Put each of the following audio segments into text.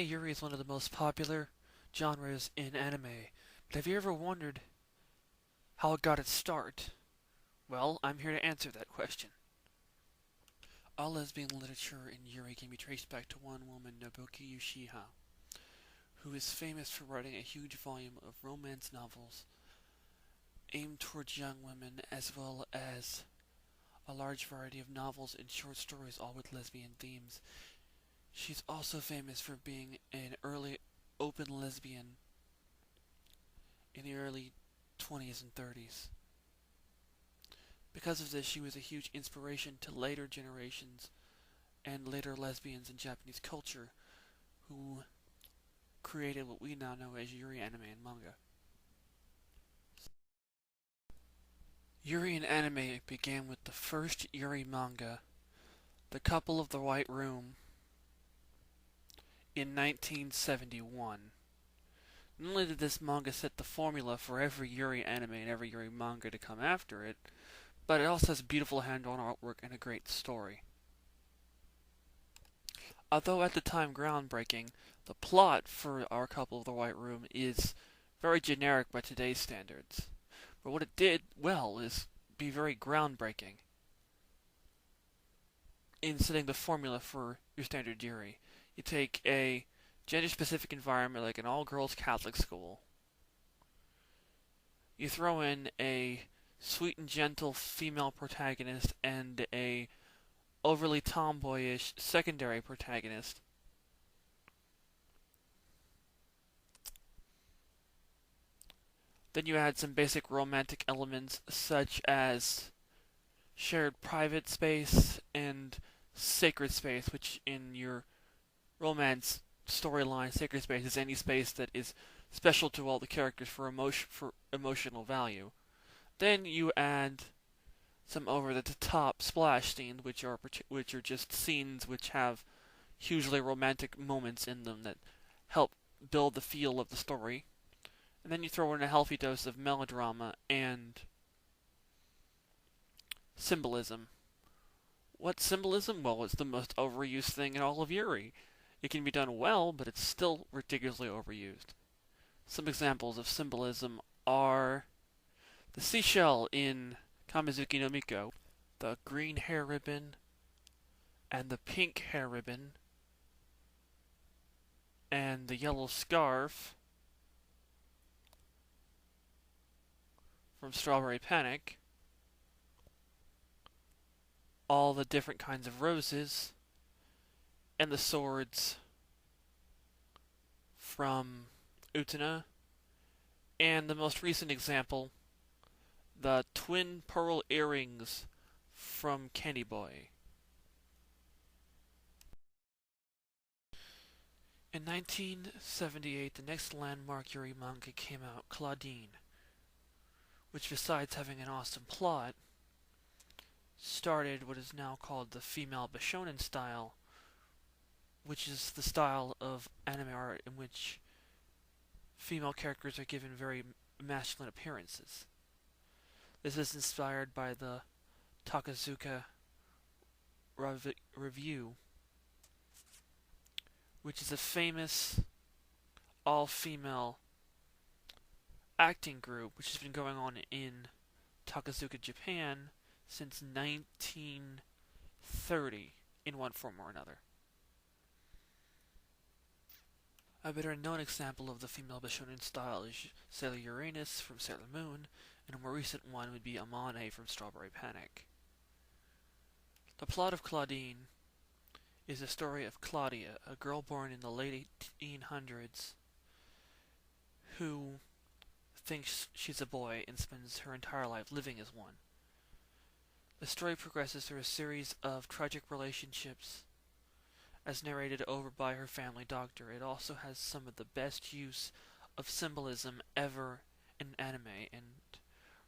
Yuri is one of the most popular genres in anime, but have you ever wondered how it got its start? Well, I'm here to answer that question. All lesbian literature in Yuri can be traced back to one woman, Nobuki Yushiha, who is famous for writing a huge volume of romance novels aimed towards young women, as well as a large variety of novels and short stories, all with lesbian themes. She's also famous for being an early open lesbian in the early 20s and 30s. Because of this, she was a huge inspiration to later generations and later lesbians in Japanese culture who created what we now know as Yuri anime and manga. Yuri and anime began with the first Yuri manga, The Couple of the White Room, in 1971. Not only did this manga set the formula for every Yuri anime and every Yuri manga to come after it, but it also has beautiful hand-drawn artwork and a great story. Although at the time groundbreaking, the plot for Our Couple of the White Room is very generic by today's standards. But what it did well is be very groundbreaking in setting the formula for your standard Yuri. You take a gender-specific environment like an all-girls Catholic school. You throw in a sweet and gentle female protagonist and a overly tomboyish secondary protagonist. Then you add some basic romantic elements such as shared private space and sacred space, which in your romance storyline, sacred space is any space that is special to all the characters for emotional value. Then you add some over-the-top splash scenes, which are just scenes which have hugely romantic moments in them that help build the feel of the story. And then you throw in a healthy dose of melodrama and symbolism. What symbolism? Well, it's the most overused thing in all of Yuri. It can be done well, but it's still ridiculously overused. Some examples of symbolism are the seashell in Kamizuki no Miko, the green hair ribbon, and the pink hair ribbon, and the yellow scarf from Strawberry Panic, all the different kinds of roses, and the swords from Utena, and the most recent example, the twin pearl earrings from Candy Boy. In 1978, the next landmark Yuri manga came out, Claudine, which besides having an awesome plot, started what is now called the female Bishonen style, which is the style of anime art in which female characters are given very masculine appearances. This is inspired by the Takazuka Review, which is a famous all-female acting group which has been going on in Takazuka, Japan since 1930 in one form or another. A better known example of the female Bishonen style is Sailor Uranus from Sailor Moon, and a more recent one would be Amane from Strawberry Panic. The plot of Claudine is the story of Claudia, a girl born in the late 1800s who thinks she's a boy and spends her entire life living as one. The story progresses through a series of tragic relationships as narrated over by her family doctor. It also has some of the best use of symbolism ever in anime, and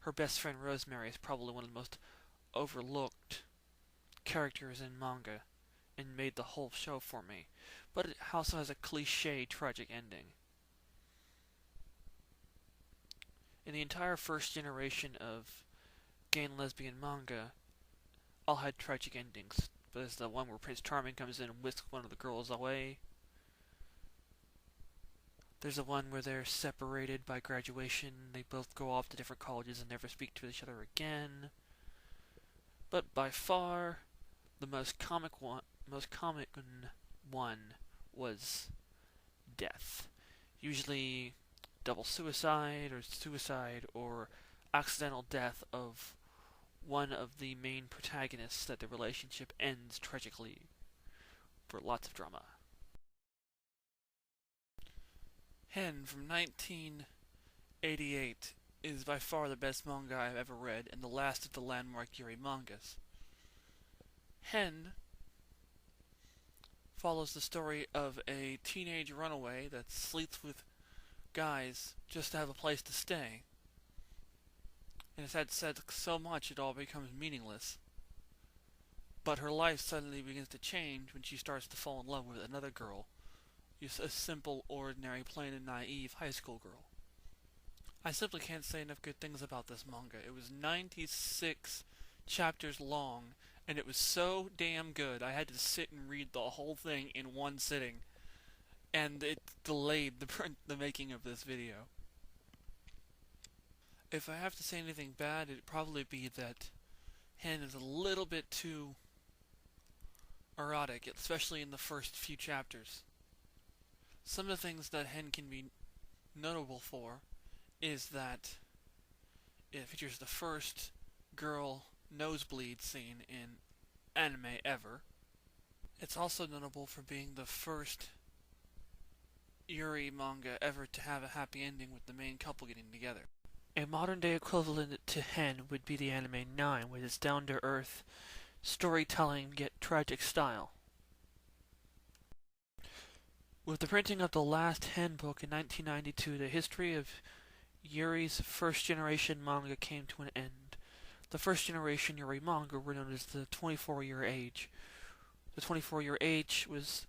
her best friend Rosemary is probably one of the most overlooked characters in manga and made the whole show for me. But it also has a cliche tragic ending. In the entire first generation of gay and lesbian manga, all had tragic endings. There's the one where Prince Charming comes in and whisks one of the girls away. There's the one where they're separated by graduation. They both go off to different colleges and never speak to each other again. But by far, the most common one was death. Usually double suicide or accidental death of one of the main protagonists that the relationship ends tragically for lots of drama. Hen from 1988 is by far the best manga I've ever read and the last of the landmark Yuri mangas. Hen follows the story of a teenage runaway that sleeps with guys just to have a place to stay. And it's had said so much it all becomes meaningless. But her life suddenly begins to change when she starts to fall in love with another girl. Just a simple, ordinary, plain and naive high school girl. I simply can't say enough good things about this manga. It was 96 chapters long, and it was so damn good I had to sit and read the whole thing in one sitting. And it delayed the making of this video. If I have to say anything bad, it'd probably be that Hen is a little bit too erotic, especially in the first few chapters. Some of the things that Hen can be notable for is that it features the first girl nosebleed scene in anime ever. It's also notable for being the first Yuri manga ever to have a happy ending with the main couple getting together. A modern-day equivalent to Hen would be the anime 9, with its down-to-earth storytelling yet tragic style. With the printing of the last Hen book in 1992, the history of Yuri's first-generation manga came to an end. The first-generation Yuri manga were known as the 24-year age. The 24-year age was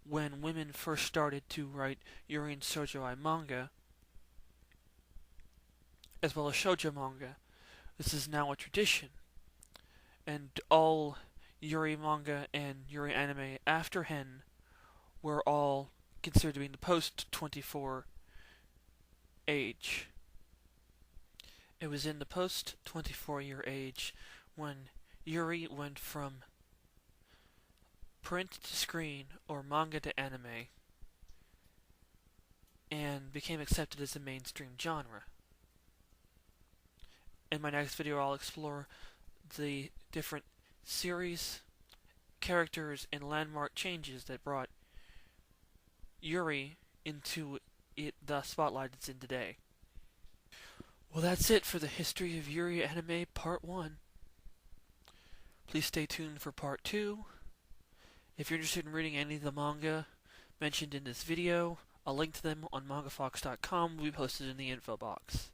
when women first started to write Yuri and Shoujo manga, as well as shoujo manga. This is now a tradition, and all Yuri manga and Yuri anime after Hen were all considered to be in the post-24 age. It was in the post-24-year age when Yuri went from print to screen or manga to anime and became accepted as a mainstream genre. In my next video, I'll explore the different series, characters, and landmark changes that brought Yuri into the spotlight it's in today. Well, that's it for the history of Yuri anime Part 1. Please stay tuned for Part 2. If you're interested in reading any of the manga mentioned in this video, a link to them on mangafox.com will be posted in the info box.